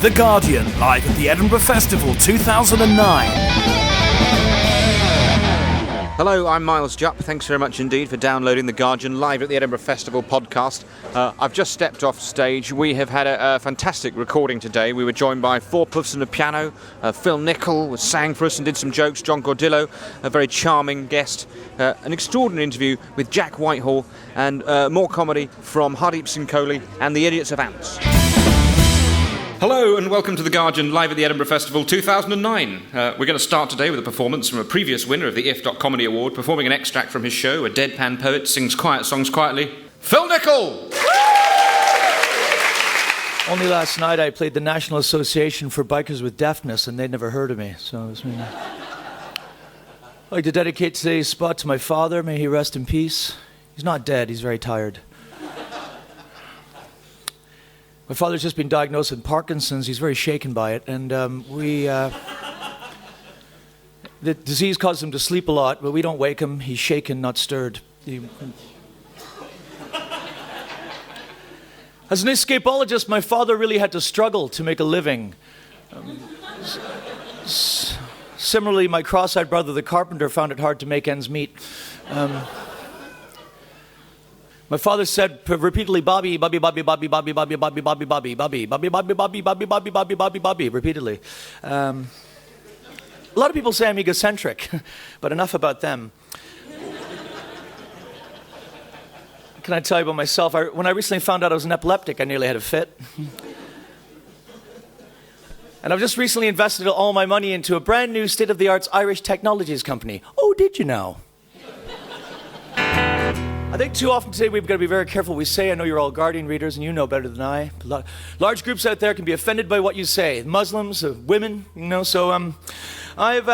The Guardian, live at the Edinburgh Festival 2009. Hello, I'm Miles Jupp. Thanks very much indeed for downloading The Guardian live at the Edinburgh Festival podcast. I've just stepped off stage. We have had a fantastic recording today. We were joined by four puffs and a piano. Phill Nicholl sang for us and did some jokes. John Gordillo, a very charming guest. An extraordinary interview with Jack Whitehall, and more comedy from Hardeep Singh Kohli and the Idiots of Ants. Hello and welcome to The Guardian live at the Edinburgh Festival 2009. We're going to start today with a performance from a previous winner of the If. Comedy Award, performing an extract from his show, A Deadpan Poet Sings Quiet Songs Quietly, Phill Nicholl! Only last night I played the National Association for Bikers with Deafness and they'd never heard of me, so it was really... I'd like to dedicate today's spot to my father, may he rest in peace. He's not dead, he's very tired. My father's just been diagnosed with Parkinson's. He's very shaken by it, and the disease causes him to sleep a lot, but we don't wake him. He's shaken, not stirred. As an escapologist, my father really had to struggle to make a living. Similarly, my cross-eyed brother, the carpenter, found it hard to make ends meet. My father said repeatedly, Bobby, Bobby, Bobby, Bobby, Bobby, Bobby, Bobby, Bobby, Bobby, Bobby, Bobby, Bobby, Bobby, Bobby, Bobby, Bobby, Bobby, Bobby, repeatedly. A lot of people say I'm egocentric, but enough about them. Can I tell you about myself? When I recently found out I was an epileptic, I nearly had a fit. And I've just recently invested all my money into a brand new state-of-the-art Irish technologies company. Oh, did you know? I think too often today we've got to be very careful what we say. I know you're all Guardian readers and you know better than I. Large groups out there can be offended by what you say. Muslims, women, you know, so I've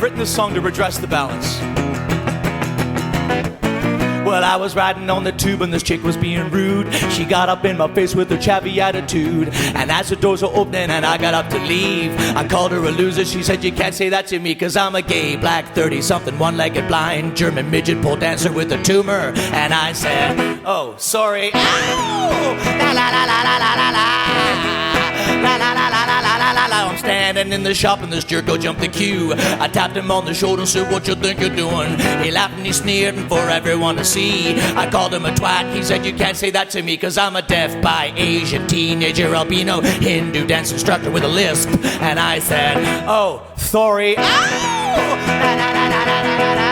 written this song to redress the balance. Well, I was riding on the tube and this chick was being rude. She got up in my face with her chavvy attitude. And as the doors were opening and I got up to leave, I called her a loser. She said, you can't say that to me, cause I'm a gay, black, 30-something, one-legged, blind, German midget pole dancer with a tumor. And I said, oh, sorry. Ow! La la la la la la la la. La la la la la la la la la. I'm standing in the shop and this jerk go jump the queue. I tapped him on the shoulder and said, what you think you're doing? He laughed and he sneered and for everyone to see. I called him a twat. He said, you can't say that to me, cause I'm a deaf, bi, Asian, teenager, albino, Hindu dance instructor with a lisp. And I said, oh, sorry. Ow! La la la la la la la.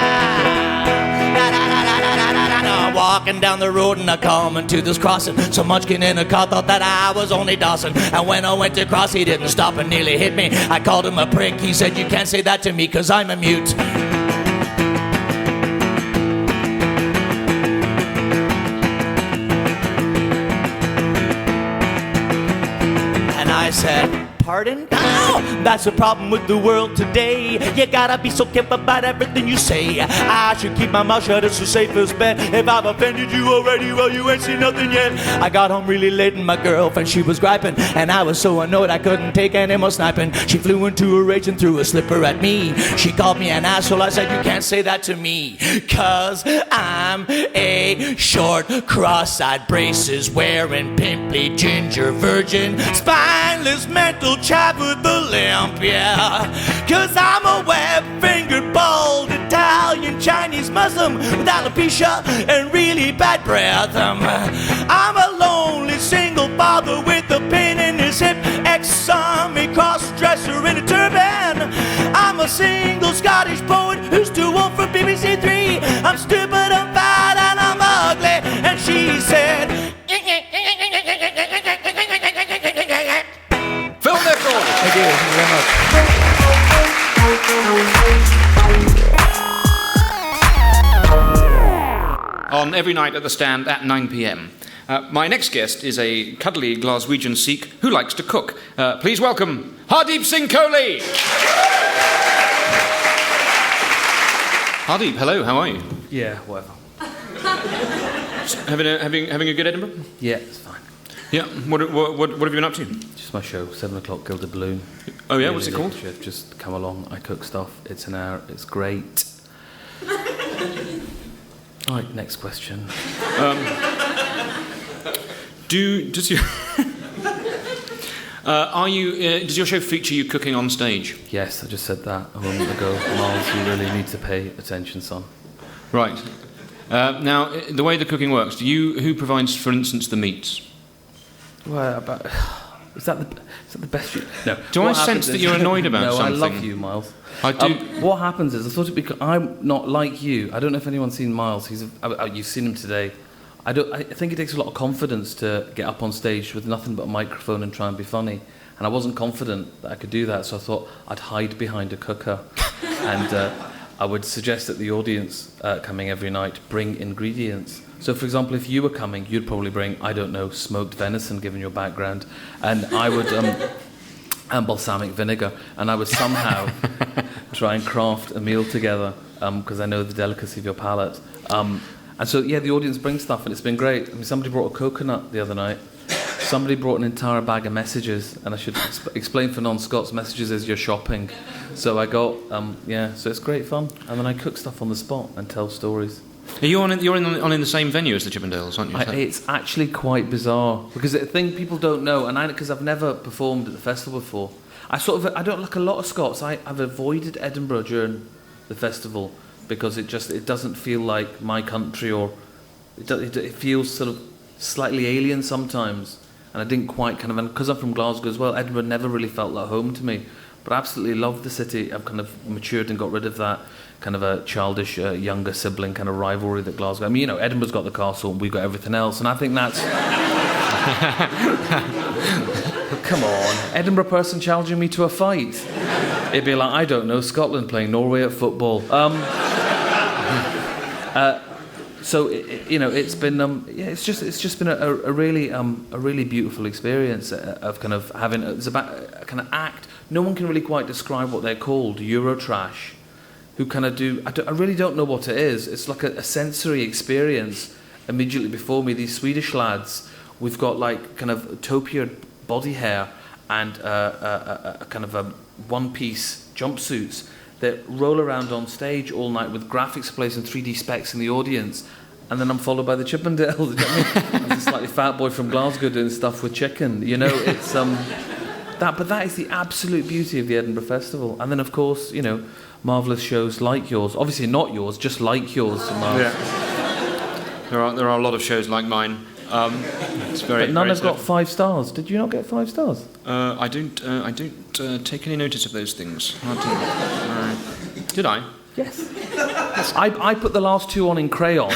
Walking down the road and I come into this crossing. Some munchkin in a car thought that I was only Dawson. And when I went to cross, he didn't stop and nearly hit me. I called him a prick. He said, you can't say that to me, cause I'm a mute. And I said, pardon? Oh, that's the problem with the world today. You gotta be so careful about everything you say. I should keep my mouth shut, it's the safest bet. If I've offended you already, well, you ain't seen nothing yet. I got home really late and my girlfriend, she was griping. And I was so annoyed I couldn't take any more sniping. She flew into a rage and threw a slipper at me. She called me an asshole, I said, you can't say that to me, cause I'm a short, cross-eyed, braces wearing, pimply, ginger, virgin, spineless, mental chap with the limp, yeah. Cause I'm a web-fingered, bald, Italian, Chinese, Muslim with alopecia and really bad breath. I'm a lonely single father with a pain in his hip, ex-army cross-dresser in a turban. I'm a single Scottish poet who's too old for BBC Three. I'm stupid, I'm fat, and I'm ugly. And she said, Phill Nicholl! Thank you very much. On every night at the Stand at 9 p.m. My next guest is a cuddly Glaswegian Sikh who likes to cook. Please welcome Hardeep Singh Kohli! Hardeep, hello, how are you? Yeah, whatever. Having a good Edinburgh? Yeah, it's fine. Yeah, what have you been up to? Just my show, 7 o'clock, Gilded Balloon. Oh yeah, Really what's it called? Chef, just come along, I cook stuff, it's an hour, it's great. Alright, next question. Does your Does your show feature you cooking on stage? Yes, I just said that a moment ago. Miles, you really need to pay attention, son. Right. Now, the way the cooking works, who provides, for instance, the meats? Well, is that the best? No. Do I sense that you're annoyed about something? No, I love you, Miles. I do. What happens is, I thought I'm not like you. I don't know if anyone's seen Miles. You've seen him today. I think it takes a lot of confidence to get up on stage with nothing but a microphone and try and be funny. And I wasn't confident that I could do that, so I thought I'd hide behind a cooker. And I would suggest that the audience coming every night bring ingredients. So, for example, if you were coming, you'd probably bring, I don't know, smoked venison, given your background. And I would... and balsamic vinegar. And I would somehow try and craft a meal together, because I know the delicacy of your palate. And so, yeah, the audience brings stuff, and it's been great. I mean, somebody brought a coconut the other night. Somebody brought an entire bag of messages, and I should explain for non-Scots, messages is your shopping. So I got, so it's great fun. And then I cook stuff on the spot and tell stories. You're in the same venue as the Chippendales, aren't you? It's actually quite bizarre, because the thing people don't know, and because I've never performed at the festival before, I don't like a lot of Scots. I've avoided Edinburgh during the festival, because it doesn't feel like my country, or it feels sort of slightly alien sometimes. And I didn't quite and because I'm from Glasgow as well, Edinburgh never really felt like home to me. But I absolutely love the city. I've kind of matured and got rid of that kind of a childish younger sibling kind of rivalry that Glasgow. I mean, Edinburgh's got the castle and we've got everything else, and I think that's... Come on, Edinburgh person challenging me to a fight. It'd be like, I don't know, Scotland playing Norway at football. So it's been it's just been a really beautiful experience of kind of having it's about a kind of act. No one can really quite describe what they're called. Eurotrash, who kind of do. I really don't know what it is. It's like a sensory experience. Immediately before me, these Swedish lads. We've got like kind of taupeured body hair and a kind of a one-piece jumpsuits that roll around on stage all night with graphics placed and 3D specs in the audience, and then I'm followed by the Chippendales. You know what I mean? I'm a slightly fat boy from Glasgow doing stuff with chicken. It's but that is the absolute beauty of the Edinburgh Festival. And then of course, marvellous shows like yours. Obviously not yours, just like yours. Yeah. There are a lot of shows like mine. It's very. But none have got 5 stars. Did you not get 5 stars? I don't take any notice of those things. Did I? Yes. I put the last 2 on in crayon.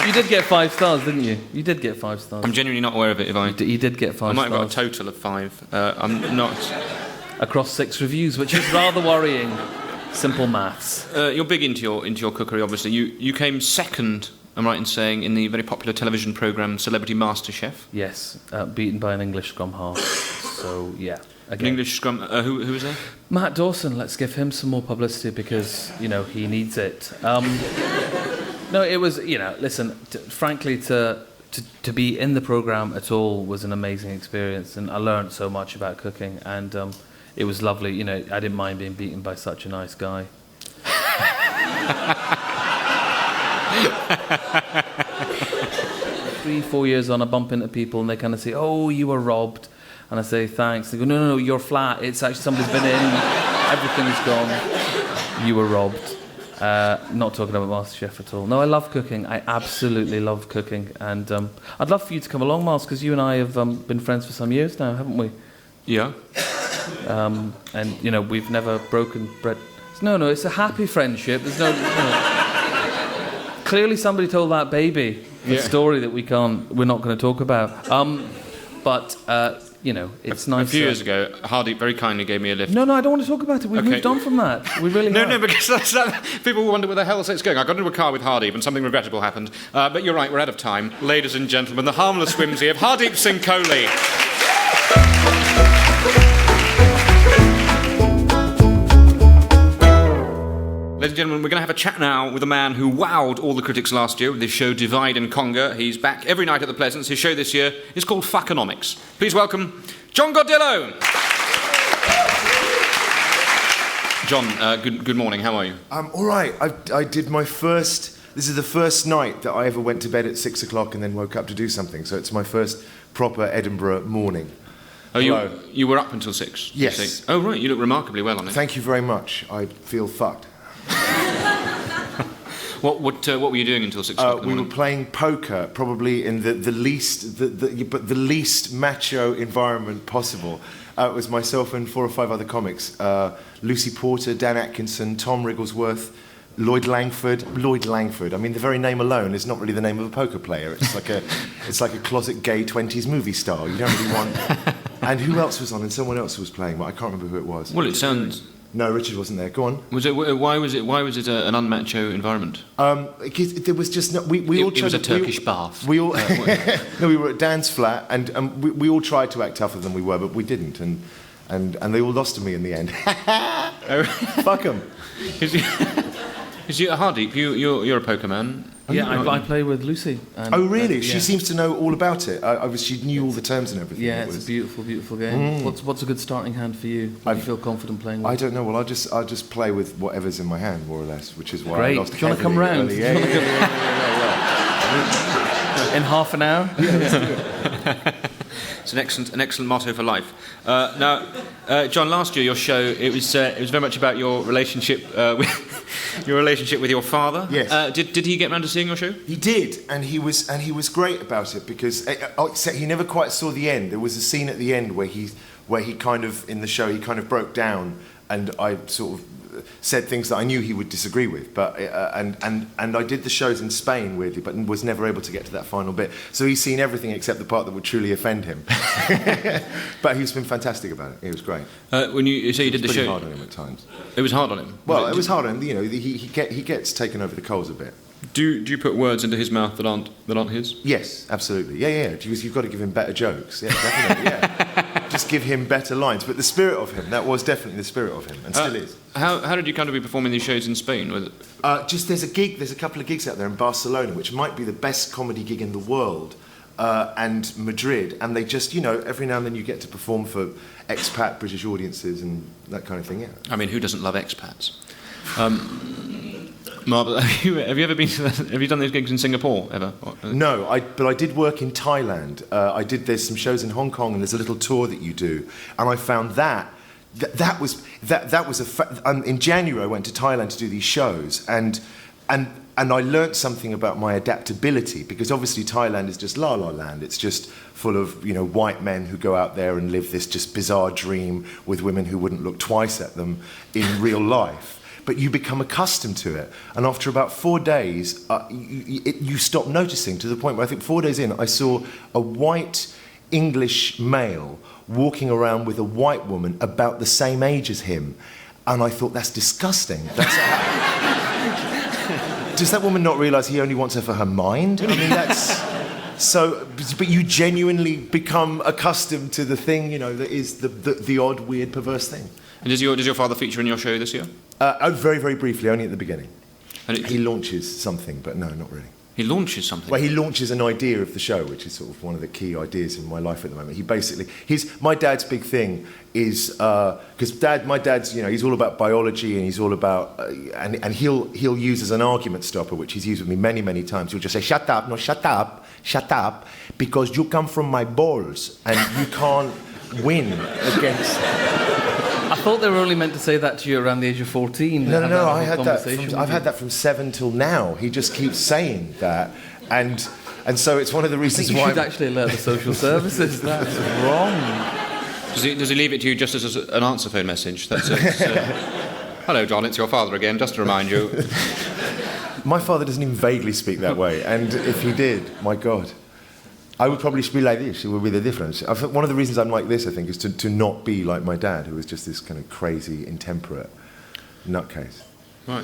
You did get 5 stars, didn't you? You did get 5 stars. I'm genuinely not aware of it. You did get 5 stars. I might have got a total of 5. I'm not. Across 6 reviews, which is rather worrying. Simple maths. You're big into your cookery, obviously. You came second, I'm right in saying, in the very popular television programme Celebrity MasterChef. Yes, beaten by an English scrum half. So, yeah. Again. An English scrum... who was there? Matt Dawson. Let's give him some more publicity because, he needs it. No, it was, listen, frankly, to be in the programme at all was an amazing experience, and I learned so much about cooking, and... it was lovely, I didn't mind being beaten by such a nice guy. 3-4 years on, I bump into people and they kind of say, oh, you were robbed. And I say, thanks. They go, no, you're flat. It's actually somebody's been in, everything's gone. You were robbed. Not talking about MasterChef at all. No, I love cooking. I absolutely love cooking. And I'd love for you to come along, Miles, because you and I have been friends for some years now, haven't we? Yeah. And we've never broken bread. No, it's a happy friendship. There's no. Clearly, somebody told that baby a story that we're not going to talk about. But it's nice. A few years ago, Hardeep very kindly gave me a lift. No, I don't want to talk about it. We've moved on from that. We really have. No, because people wonder where the hell it's going. I got into a car with Hardeep and something regrettable happened. But you're right, we're out of time. Ladies and gentlemen, the harmless whimsy of Hardeep Singh Kohli. Ladies and gentlemen, we're going to have a chat now with a man who wowed all the critics last year with his show Divide and Conquer. He's back every night at the Pleasance. His show this year is called Fuckonomics. Please welcome John Gordillo. John, good morning. How are you? I'm all right. I did my first this is the first night that I ever went to bed at 6 o'clock and then woke up to do something. So it's my first proper Edinburgh morning. Oh, you were up until 6? Yes. Oh, right. You look remarkably well on it. Thank you very much. I feel fucked. What were you doing until 6 o'clock in the We morning? were playing poker, probably in the least macho environment possible. It was myself and 4 or 5 other comics: Lucy Porter, Dan Atkinson, Tom Wrigglesworth, Lloyd Langford. I mean, the very name alone is not really the name of a poker player. It's like a closet gay 20s movie star. You don't really want. And who else was on? And someone else was playing, but I can't remember who it was. Well, it sounds. No, Richard wasn't there. Go on. Why was it an unmacho environment? There was just no, we all tried. It was a Turkish bath. We all no, we were at Dan's flat, and we all tried to act tougher than we were, but we didn't, and they all lost to me in the end. Fuck them. Because Hardeep, you're a poker man. Yeah, I play with Lucy. And, oh, really? yeah. She seems to know all about it. She knew all the terms and everything. Yeah, it's a beautiful, beautiful game. What's a good starting hand for you? What do you feel confident playing with? I don't know. Well, I'll just play with whatever's in my hand, more or less, which is why Great. I lost. Do you want to come round? Yeah. In half an hour? It's an excellent motto for life. Now, John, last year your show it was very much about your relationship with your father. Yes. Did he get round to seeing your show? He did, and he was great about it because he never quite saw the end. There was a scene at the end where he kind of in the show he kind of broke down, and I sort of said things that I knew he would disagree with, but and I did the shows in Spain weirdly, but was never able to get to that final bit. So he's seen everything except the part that would truly offend him. But he's been fantastic about it. It was great. When you say you did the show, it was pretty hard on him at times. It was hard on him. Well, it was hard on him. You know, he gets taken over the coals a bit. Do you put words into his mouth that aren't his? Yes, absolutely. Yeah. Because you've got to give him better jokes. Yeah, definitely. Yeah. Just give him better lines. But the spirit of him, that was definitely the spirit of him, and still is. How did you come to be performing these shows in Spain? There's a couple of gigs out there in Barcelona, which might be the best comedy gig in the world, and Madrid, and they just, every now and then you get to perform for expat British audiences and that kind of thing, yeah. I mean, who doesn't love expats? Mark, have you done those gigs in Singapore ever? No, but I did work in Thailand. There's some shows in Hong Kong, and there's a little tour that you do, and I found that was in January I went to Thailand to do these shows, and I learnt something about my adaptability, because obviously Thailand is just la la land. It's just full of white men who go out there and live this just bizarre dream with women who wouldn't look twice at them in real life. But you become accustomed to it, and after about 4 days, you stop noticing, to the point where I think 4 days in, I saw a white English male walking around with a white woman about the same age as him, and I thought, that's disgusting. Does that woman not realise he only wants her for her mind? I mean, that's so. But you genuinely become accustomed to the thing, that is the odd, weird, perverse thing. And does your father feature in your show this year? Very, very briefly, only at the beginning. And he launches something, but no, not really. He launches something? Well, he launches an idea of the show, which is sort of one of the key ideas in my life at the moment. My dad's big thing is, because my dad's, he's all about biology, and he's all about, and he'll use as an argument stopper, which he's used with me many, many times. He'll just say, shut up, because you come from my balls, and you can't win against... I thought they were only meant to say that to you around the age of 14. No, I've had that from 7 till now. He just keeps saying that, and so it's one of the reasons I think why... you should actually alert the social services. That's wrong. Does he leave it to you just as an answer phone message? That's hello, John, it's your father again, just to remind you. My father doesn't even vaguely speak that way, and if he did, my God... I would probably be like this. It would be the difference. One of the reasons I'm like this, I think, is to not be like my dad, who was just this kind of crazy, intemperate nutcase. Right.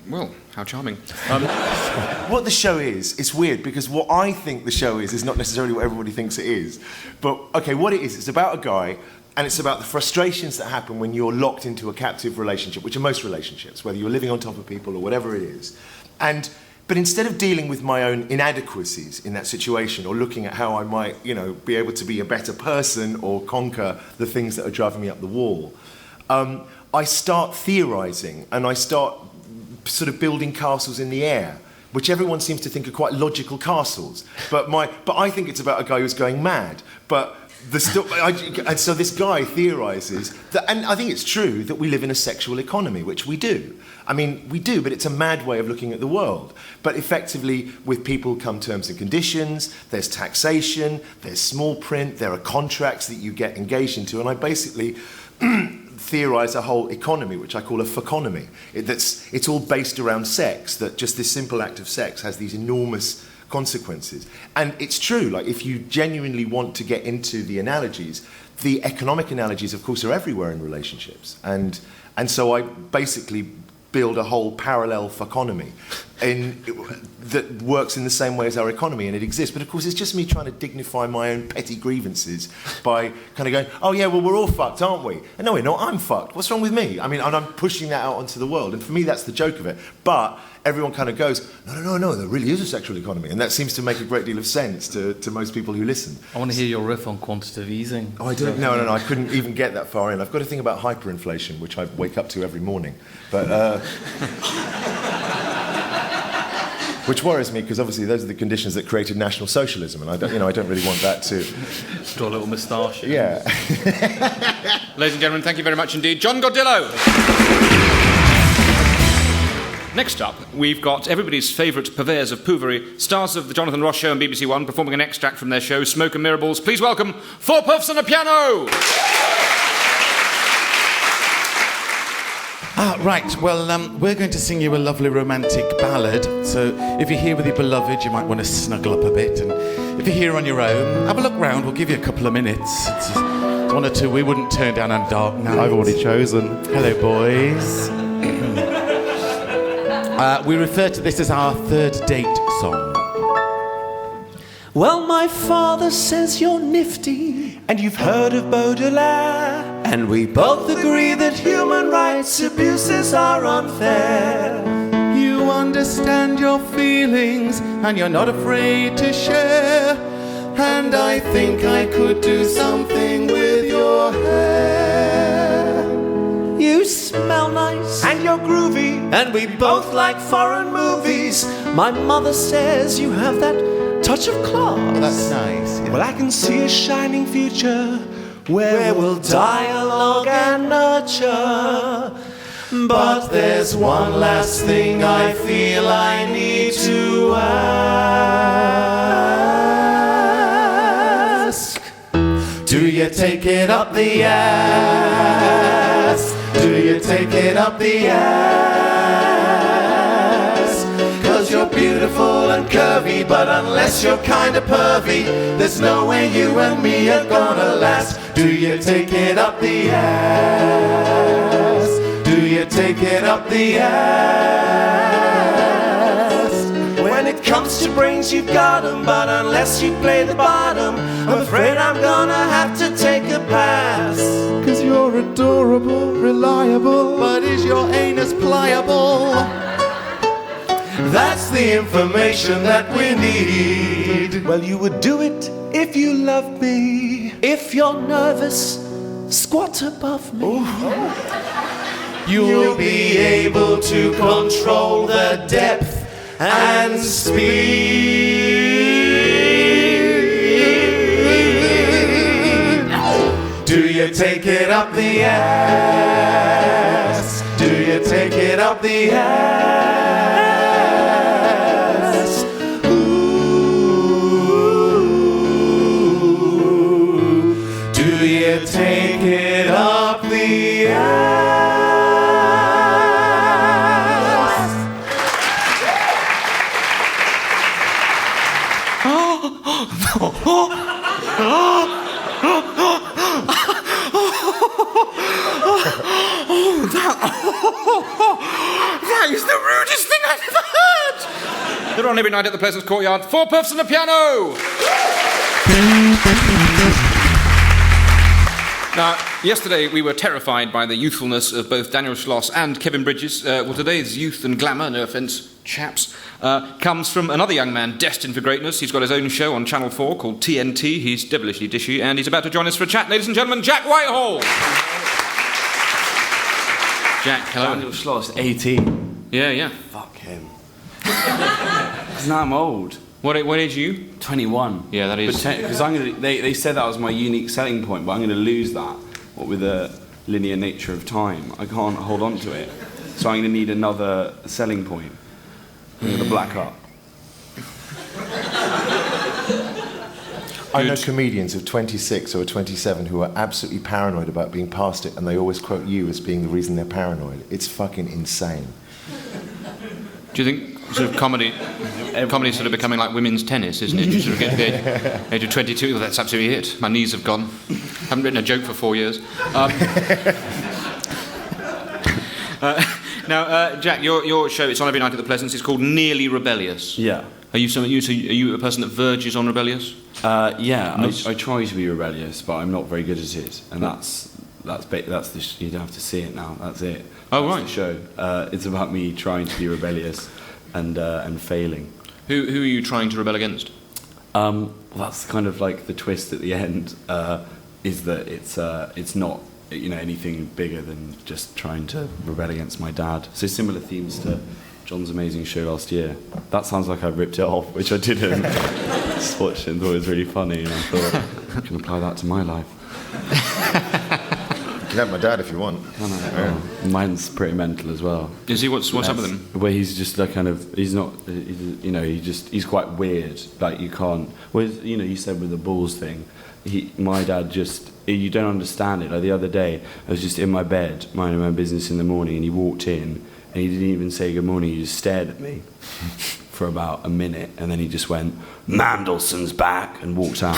Well, how charming. What the show is, it's weird, because what I think the show is not necessarily what everybody thinks it is. But, okay, what it is, it's about a guy, and it's about the frustrations that happen when you're locked into a captive relationship, which are most relationships, whether you're living on top of people or whatever it is. But instead of dealing with my own inadequacies in that situation, or looking at how I might, be able to be a better person or conquer the things that are driving me up the wall, I start theorising, and I start sort of building castles in the air, which everyone seems to think are quite logical castles. But I think it's about a guy who's going mad. But and so this guy theorises that, and I think it's true, that we live in a sexual economy, which we do. I mean, we do, but it's a mad way of looking at the world. But effectively, with people come terms and conditions, there's taxation, there's small print, there are contracts that you get engaged into, and I basically theorise a whole economy, which I call a fuckonomy. It's all based around sex, that just this simple act of sex has these enormous consequences. And it's true, like, if you genuinely want to get into the analogies, the economic analogies, of course, are everywhere in relationships. And so I basically build a whole parallel fuckonomy that works in the same way as our economy, and it exists. But of course, it's just me trying to dignify my own petty grievances by kind of going, oh yeah, well, we're all fucked, aren't we? And no, we're not, I'm fucked. What's wrong with me? I mean, and I'm pushing that out onto the world. And for me, that's the joke of it. But everyone kind of goes, no, there really is a sexual economy. And that seems to make a great deal of sense to most people who listen. I want to hear your riff on quantitative easing. Oh, I don't. No, I couldn't even get that far in. I've got to think about hyperinflation, which I wake up to every morning. But which worries me, because obviously those are the conditions that created National Socialism, and I don't really want that to draw a little moustache. Yeah. Ladies and gentlemen, thank you very much indeed, John Godillo. Next up, we've got everybody's favourite purveyors of poovery, stars of the Jonathan Ross Show and BBC One, performing an extract from their show, Smoke and Mirables. Please welcome Four Puffs and a Piano! Right, well, we're going to sing you a lovely romantic ballad, so if you're here with your beloved, you might want to snuggle up a bit, and if you're here on your own, have a look round, we'll give you a couple of minutes. It's one or two we wouldn't turn down on dark nights. I've already chosen. Hello, boys. We refer to this as our third date song. Well, my father says you're nifty, and you've heard of Baudelaire, and we both agree that human rights abuses are unfair. You understand your feelings, and you're not afraid to share, and I think I could do something with your hair. You smell nice, and you're groovy, and we both like foreign movies. My mother says you have that touch of class. Oh, that's nice. Yeah. Well, I can see a shining future where we'll dialogue and nurture. But there's one last thing I feel I need to ask. Do you take it up the ass? Do you take it up the ass? 'Cause you're beautiful and curvy, but unless you're kinda pervy, there's no way you and me are gonna last. Do you take it up the ass? Do you take it up the ass? When it comes to brains, you've got 'em, but unless you play the bottom, I'm afraid I'm gonna have to take a pass. 'Cause you're adorable, reliable, But is your anus pliable? That's the information that we need. Well, you would do it if you loved me. If you're nervous, squat above me. You'll be able to control the depth and speed. Do you take it up the ass? Do you take it up the ass? Do you take it up the ass? That is the rudest thing I've ever heard! They're on every night at the Pleasance Courtyard. Four Puffs and a Piano! Now, yesterday we were terrified by the youthfulness of both Daniel Schloss and Kevin Bridges. Well, today's youth and glamour, no offence, chaps, comes from another young man destined for greatness. He's got his own show on Channel 4 called TNT. He's devilishly dishy, and he's about to join us for a chat. Ladies and gentlemen, Jack Whitehall! Jack, hello. Daniel Schloss, 18. Yeah. Fuck him. Because now I'm old. What age are you? 21. Yeah, that is. Because they said that was my unique selling point, but I'm going to lose that. What with the linear nature of time, I can't hold on to it. So I'm going to need another selling point. I'm going to black up. I know comedians of 26 or 27 who are absolutely paranoid about being past it, and they always quote you as being the reason they're paranoid. It's fucking insane. Do you think sort of comedy's sort of becoming like women's tennis, isn't it? You sort of get to the age of 22, well, that's absolutely it. My knees have gone. Haven't written a joke for 4 years. Now, Jack, your show, it's on every night at the Pleasance. It's called Nearly Rebellious. Yeah. Are you a person that verges on rebellious? Yeah, I try to be rebellious, but I'm not very good at it, and that's you don't have to see it now. That's it. Oh, that's right. The show. It's about me trying to be rebellious and failing. Who are you trying to rebel against? Well, that's kind of like the twist at the end. Is that it's not anything bigger than just trying to rebel against my dad. So similar themes to John's amazing show last year. That sounds like I ripped it off, which I didn't. Just watched it and thought it was really funny, and I thought I can apply that to my life. You can have my dad if you want. Oh, mine's pretty mental as well. Is he? What's up with him? Where he's just like he's quite weird. Like you can't. Well, you said with the balls thing. My dad just, you don't understand it. Like the other day, I was just in my bed minding my business in the morning, and he walked in, and he didn't even say good morning. He just stared at me for about a minute, and then he just went, "Mandelson's back," and walked out.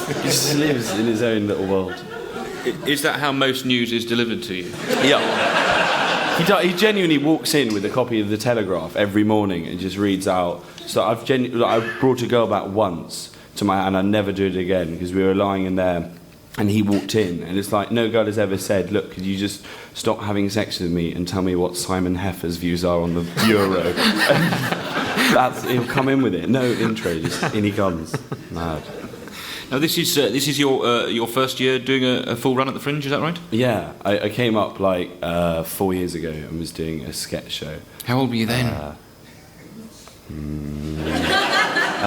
He just lives in his own little world. Is that how most news is delivered to you? Yeah. He genuinely walks in with a copy of the Telegraph every morning and just reads out. So I've brought a girl back once and I never do it again, because we were lying in there and he walked in, and it's like no girl has ever said, "Look, could you just stop having sex with me and tell me what Simon Heffer's views are on the Euro?" He'll come in with it. No intro, just in he comes. Mad. Now this is your first year doing a full run at the Fringe, is that right? Yeah, I came up like 4 years ago and was doing a sketch show. How old were you then?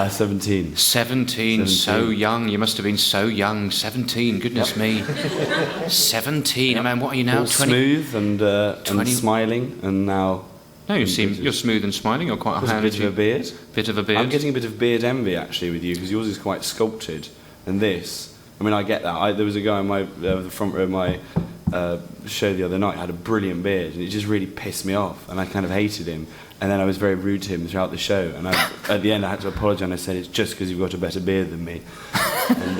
17. 17, so young. You must have been so young. 17, goodness me. 17. I mean, what are you now? 20? Smooth and smiling, and now. No, you're smooth and smiling. You're quite a bit of a beard. Bit of a beard. I'm getting a bit of beard envy actually with you, because yours is quite sculpted, and this. I mean, I get that. There was a guy in the front row of my show the other night had a brilliant beard, and it just really pissed me off, and I kind of hated him. And then I was very rude to him throughout the show, and at the end I had to apologise, and I said, "It's just because you've got a better beard than me," and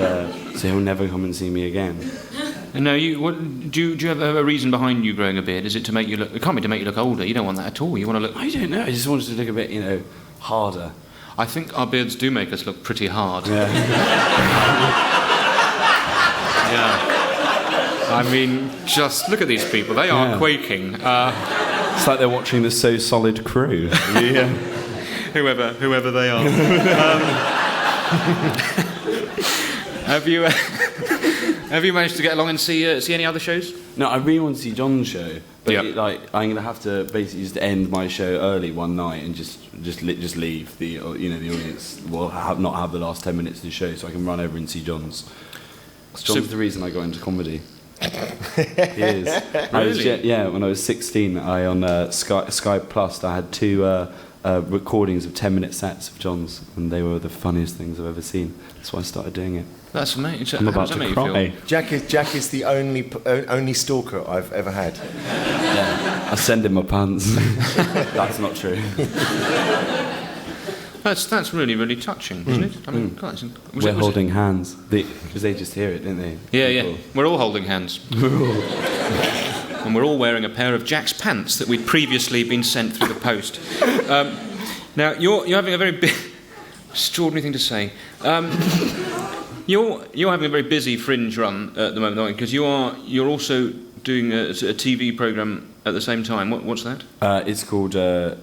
so he'll never come and see me again. No, do you have a reason behind you growing a beard? Is it to make you look? It can't be to make you look older. You don't want that at all. You want to look. I don't know. I just wanted to look a bit, harder. I think our beards do make us look pretty hard. Yeah. Yeah. I mean, just look at these people. They are quaking. It's like they're watching the So Solid crew. Yeah. Whoever they are. Have you managed to get along and see any other shows? No, I really want to see John's show, but Yep. I'm going to have to basically just end my show early one night and just leave. The audience will not have the last 10 minutes of the show, so I can run over and see John's. John's the reason I got into comedy. He is. Really? When I was 16, on Sky Plus, I had 2 recordings of 10-minute sets of John's, and they were the funniest things I've ever seen. That's why I started doing it. That's amazing. I'm about to cry. Jack is the only stalker I've ever had. Yeah. I send him my pants. That's not true. That's really, really touching, isn't it? I mean, God, we're holding hands, because they just hear it, didn't they? Yeah. We're all holding hands. And we're all wearing a pair of Jack's pants that we'd previously been sent through the post. Now, you're having a very extraordinary thing to say. You're having a very busy Fringe run at the moment, aren't you? Because you're also doing a TV programme at the same time. What's that? It's called the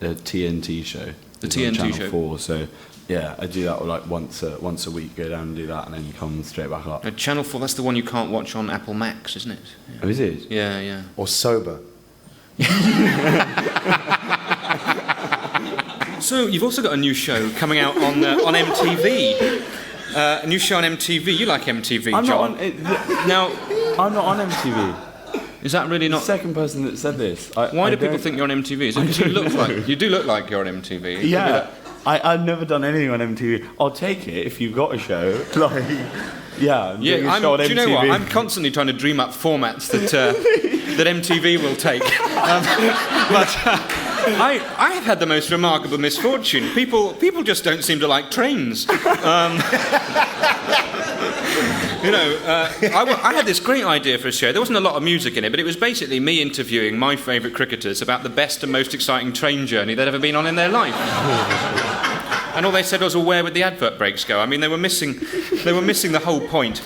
TNT show. The TNT on Channel show. 4, so Yeah, I do that like once a week. Go down and do that, and then come straight back up. Channel 4. That's the one you can't watch on Apple Max, isn't it? Yeah. Oh, is it? Yeah. Or sober. So you've also got a new show coming out on MTV. A new show on MTV. You like MTV, I'm John? Now, I'm not on MTV. is that really not? The second person that said this. Why do people think you're on MTV? Is it because you do look like you're on MTV? Yeah. I've never done anything on MTV. I'll take it if you've got a show. Like, yeah, I'm doing a show on MTV. Do you know what? I'm constantly trying to dream up formats that that MTV will take. I have had the most remarkable misfortune. People just don't seem to like trains. I had this great idea for a show. There wasn't a lot of music in it, but it was basically me interviewing my favourite cricketers about the best and most exciting train journey they'd ever been on in their life. And all they said was, well, where would the advert breaks go? I mean, they were missing the whole point.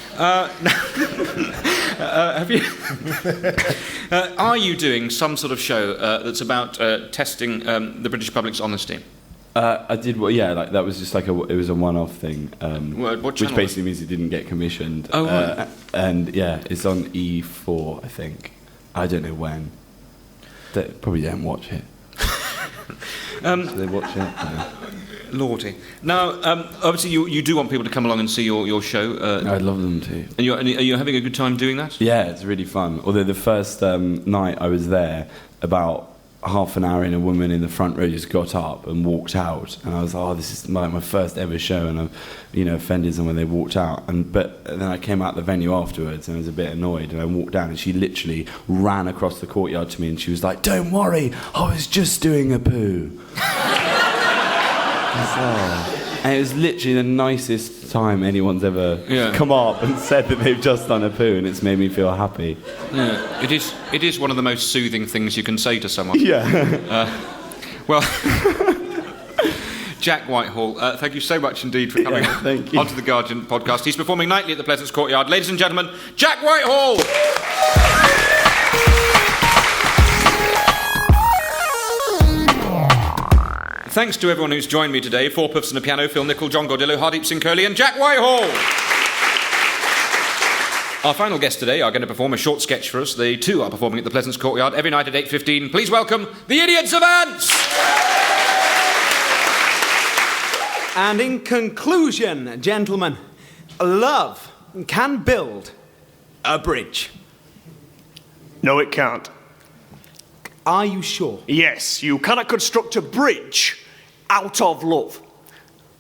Are you doing some sort of show that's about testing the British public's honesty? I did. Well, yeah, like that was just like it was a one-off thing, what which basically means it didn't get commissioned. Oh, right. And yeah, it's on E4, I think. I don't know when. They probably don't watch it. So they watch it. Yeah. Lordy. Now, obviously, you do want people to come along and see your show. I'd love them to. And are you having a good time doing that? Yeah, it's really fun. Although the first night I was there, about half an hour in, a woman in the front row just got up and walked out, and I was like, oh, this is my first ever show, and I've offended them when they walked out. But then I came out the venue afterwards and I was a bit annoyed, and I walked down and she literally ran across the courtyard to me and she was like, don't worry, I was just doing a poo. And it was literally the nicest time anyone's ever come up and said that they've just done a poo, and it's made me feel happy. Yeah, it is one of the most soothing things you can say to someone. Yeah. Well, Jack Whitehall, thank you so much indeed for coming onto the Guardian podcast. He's performing nightly at the Pleasance Courtyard. Ladies and gentlemen, Jack Whitehall! Thanks to everyone who's joined me today. 4 puffs and a piano, Phill, Nicholl, John Gordillo, Hardeep Singh Kohli and Jack Whitehall. Our final guests today are going to perform a short sketch for us. They too are performing at the Pleasance Courtyard every night at 8:15. Please welcome the Idiot Savants! And in conclusion, gentlemen, love can build a bridge. No, it can't. Are you sure? Yes, you cannot construct a bridge out of love.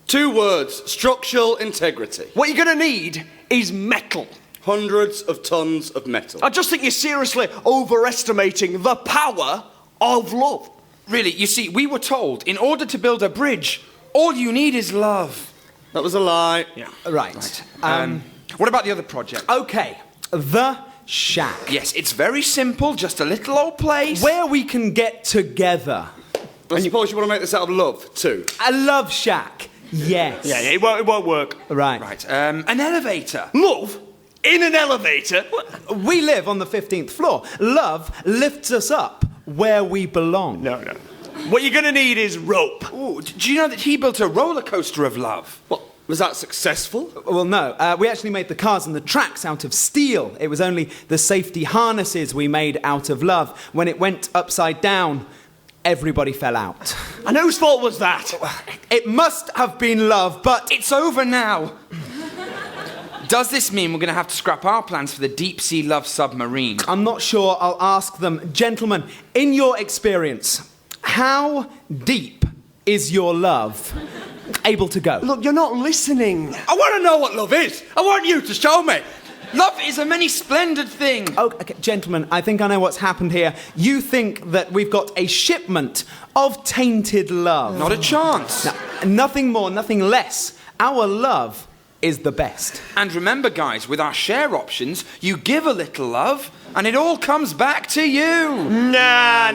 2 words, structural integrity. What you're going to need is metal. Hundreds of tons of metal. I just think you're seriously overestimating the power of love. Really, you see, we were told, in order to build a bridge, all you need is love. That was a lie. Yeah. Right. What about the other project? Okay, the shack. Yes, it's very simple, just a little old place. Where we can get together. I suppose you want to make this out of love, too? A love shack, yes. Yeah, it won't work. Right. Right, an elevator. Love? In an elevator? We live on the 15th floor. Love lifts us up where we belong. No. What you're going to need is rope. Ooh, do you know that he built a roller coaster of love? What? Was that successful? Well, no. We actually made the cars and the tracks out of steel. It was only the safety harnesses we made out of love. When it went upside down, everybody fell out. And whose fault was that? It must have been love, but It's over now. Does this mean we're going to have to scrap our plans for the deep-sea love submarine? I'm not sure. I'll ask them. Gentlemen, in your experience, how deep is your love able to go? Look, you're not listening. I want to know what love is. I want you to show me. Love is a many splendid thing. Oh, okay, gentlemen, I think I know what's happened here. You think that we've got a shipment of tainted love. Not a chance. No, nothing more, nothing less. Our love is the best. And remember, guys, with our share options, you give a little love, and it all comes back to you. Nah.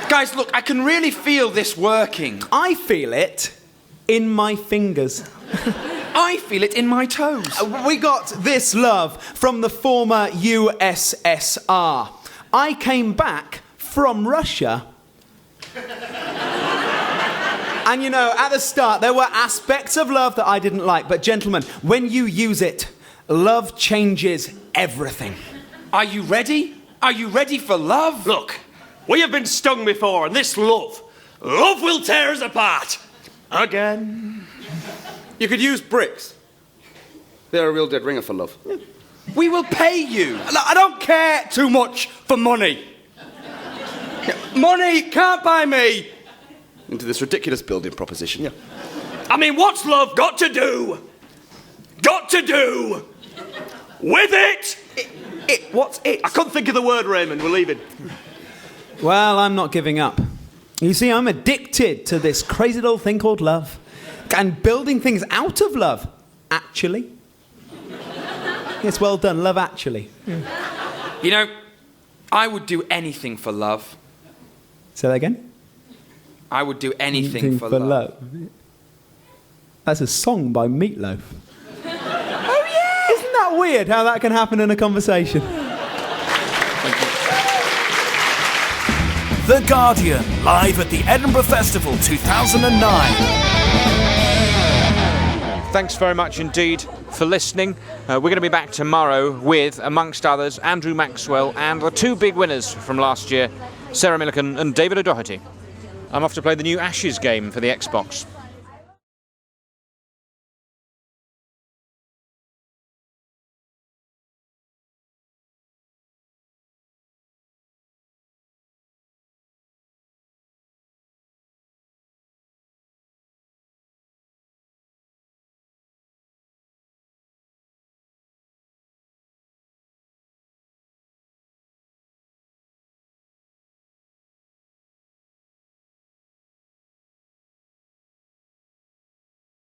Guys, look, I can really feel this working. I feel it in my fingers. I feel it in my toes. We got this love from the former USSR. I came back from Russia. And you know, at the start, there were aspects of love that I didn't like. But gentlemen, when you use it, love changes everything. Are you ready? Are you ready for love? Look, we have been stung before, and this love will tear us apart. Again. You could use bricks. They're a real dead ringer for love. We will pay you. I don't care too much for money. Money can't buy me Into this ridiculous building proposition. Yeah. I mean, what's love got to do? Got to do with it? What's it? I couldn't think of the word, Raymond. We're leaving. Well, I'm not giving up. You see, I'm addicted to this crazy little thing called love. And building things out of love, actually. Yes, well done, Love Actually. You know, I would do anything for love. Say that again? I would do anything for love. That's a song by Meatloaf. Oh, yeah! Isn't that weird how that can happen in a conversation? The Guardian, live at the Edinburgh Festival 2009. Thanks very much indeed for listening. We're going to be back tomorrow with, amongst others, Andrew Maxwell and the two big winners from last year, Sarah Millican and David O'Doherty. I'm off to play the new Ashes game for the Xbox.